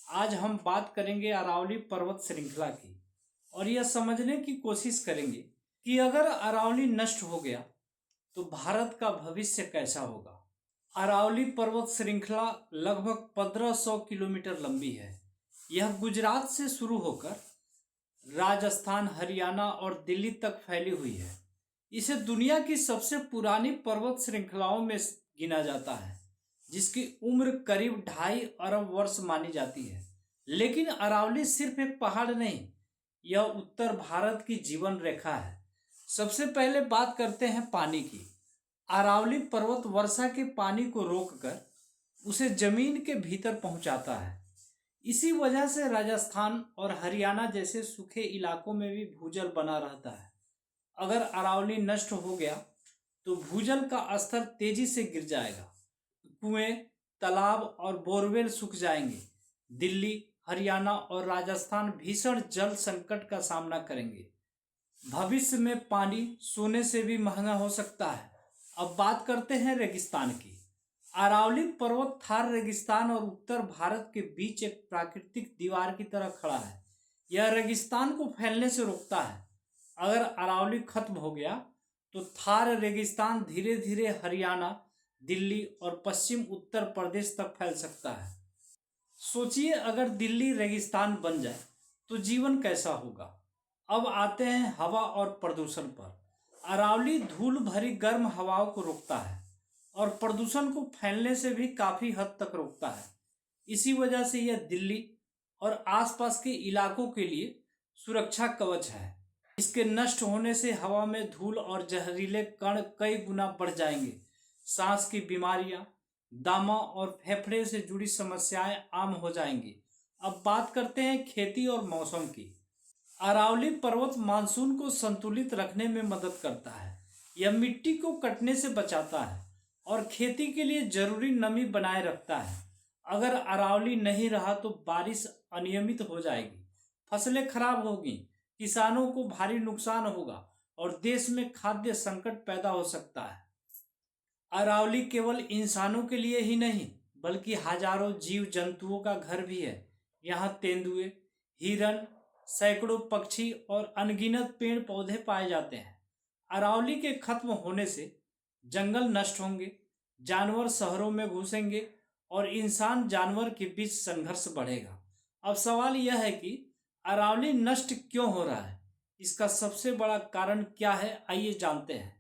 आज हम बात करेंगे अरावली पर्वत श्रृंखला की और यह समझने की कोशिश करेंगे कि अगर अरावली नष्ट हो गया तो भारत का भविष्य कैसा होगा। अरावली पर्वत श्रृंखला लगभग 1500 किलोमीटर लंबी है। यह गुजरात से शुरू होकर राजस्थान, हरियाणा और दिल्ली तक फैली हुई है। इसे दुनिया की सबसे पुरानी पर्वत श्रृंखलाओं में गिना जाता है, जिसकी उम्र करीब 2.5 अरब वर्ष मानी जाती है। लेकिन अरावली सिर्फ एक पहाड़ नहीं, यह उत्तर भारत की जीवन रेखा है। सबसे पहले बात करते हैं पानी की। अरावली पर्वत वर्षा के पानी को रोककर उसे जमीन के भीतर पहुंचाता है। इसी वजह से राजस्थान और हरियाणा जैसे सूखे इलाकों में भी भूजल बना रहता है। अगर अरावली नष्ट हो गया तो भूजल का स्तर तेजी से गिर जाएगा। कुएं, तालाब और बोरवेल सूख जाएंगे। दिल्ली, हरियाणा और राजस्थान भीषण जल संकट का सामना करेंगे। भविष्य में पानी सोने से भी महंगा हो सकता है। अब बात करते हैं रेगिस्तान की। अरावली पर्वत थार रेगिस्तान और उत्तर भारत के बीच एक प्राकृतिक दीवार की तरह खड़ा है। यह रेगिस्तान को फैलने से रोकता है। अगर अरावली खत्म हो गया तो थार रेगिस्तान धीरे धीरे हरियाणा, दिल्ली और पश्चिम उत्तर प्रदेश तक फैल सकता है। सोचिए, अगर दिल्ली रेगिस्तान बन जाए तो जीवन कैसा होगा। अब आते हैं हवा और प्रदूषण पर। अरावली धूल भरी गर्म हवाओं को रोकता है और प्रदूषण को फैलने से भी काफी हद तक रोकता है। इसी वजह से यह दिल्ली और आसपास के इलाकों के लिए सुरक्षा कवच है। इसके नष्ट होने से हवा में धूल और जहरीले कण कई गुना बढ़ जाएंगे। सांस की बीमारियां, दमा और फेफड़े से जुड़ी समस्याएं आम हो जाएंगी। अब बात करते हैं खेती और मौसम की। अरावली पर्वत मानसून को संतुलित रखने में मदद करता है। यह मिट्टी को कटने से बचाता है और खेती के लिए जरूरी नमी बनाए रखता है। अगर अरावली नहीं रहा तो बारिश अनियमित हो जाएगी, फसलें खराब होगी, किसानों को भारी नुकसान होगा और देश में खाद्य संकट पैदा हो सकता है। अरावली केवल इंसानों के लिए ही नहीं बल्कि हजारों जीव जंतुओं का घर भी है। यहाँ तेंदुए, हिरन, सैकड़ों पक्षी और अनगिनत पेड़ पौधे पाए जाते हैं। अरावली के खत्म होने से जंगल नष्ट होंगे, जानवर शहरों में घुसेंगे और इंसान जानवर के बीच संघर्ष बढ़ेगा। अब सवाल यह है कि अरावली नष्ट क्यों हो रहा है, इसका सबसे बड़ा कारण क्या है, आइए जानते हैं।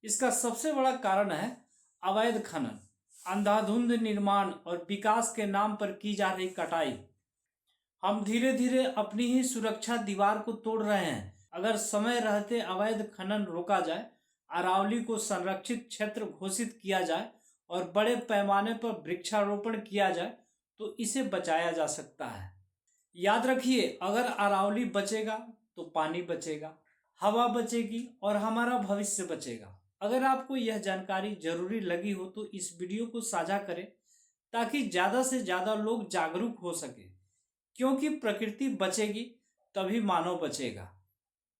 इसका सबसे बड़ा कारण है अवैध खनन, अंधाधुंध निर्माण और विकास के नाम पर की जा रही कटाई। हम धीरे धीरे अपनी ही सुरक्षा दीवार को तोड़ रहे हैं। अगर समय रहते अवैध खनन रोका जाए, अरावली को संरक्षित क्षेत्र घोषित किया जाए और बड़े पैमाने पर वृक्षारोपण किया जाए तो इसे बचाया जा सकता है। याद रखिए, अगर अरावली बचेगा तो पानी बचेगा, हवा बचेगी और हमारा भविष्य बचेगा। अगर आपको यह जानकारी जरूरी लगी हो तो इस वीडियो को साझा करें ताकि ज़्यादा से ज़्यादा लोग जागरूक हो सके, क्योंकि प्रकृति बचेगी तभी मानव बचेगा।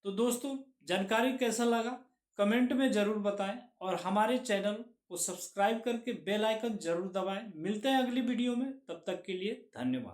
तो दोस्तों, जानकारी कैसा लगा कमेंट में ज़रूर बताएं और हमारे चैनल को सब्सक्राइब करके बेल आइकन जरूर दबाएं। मिलते हैं अगली वीडियो में, तब तक के लिए धन्यवाद।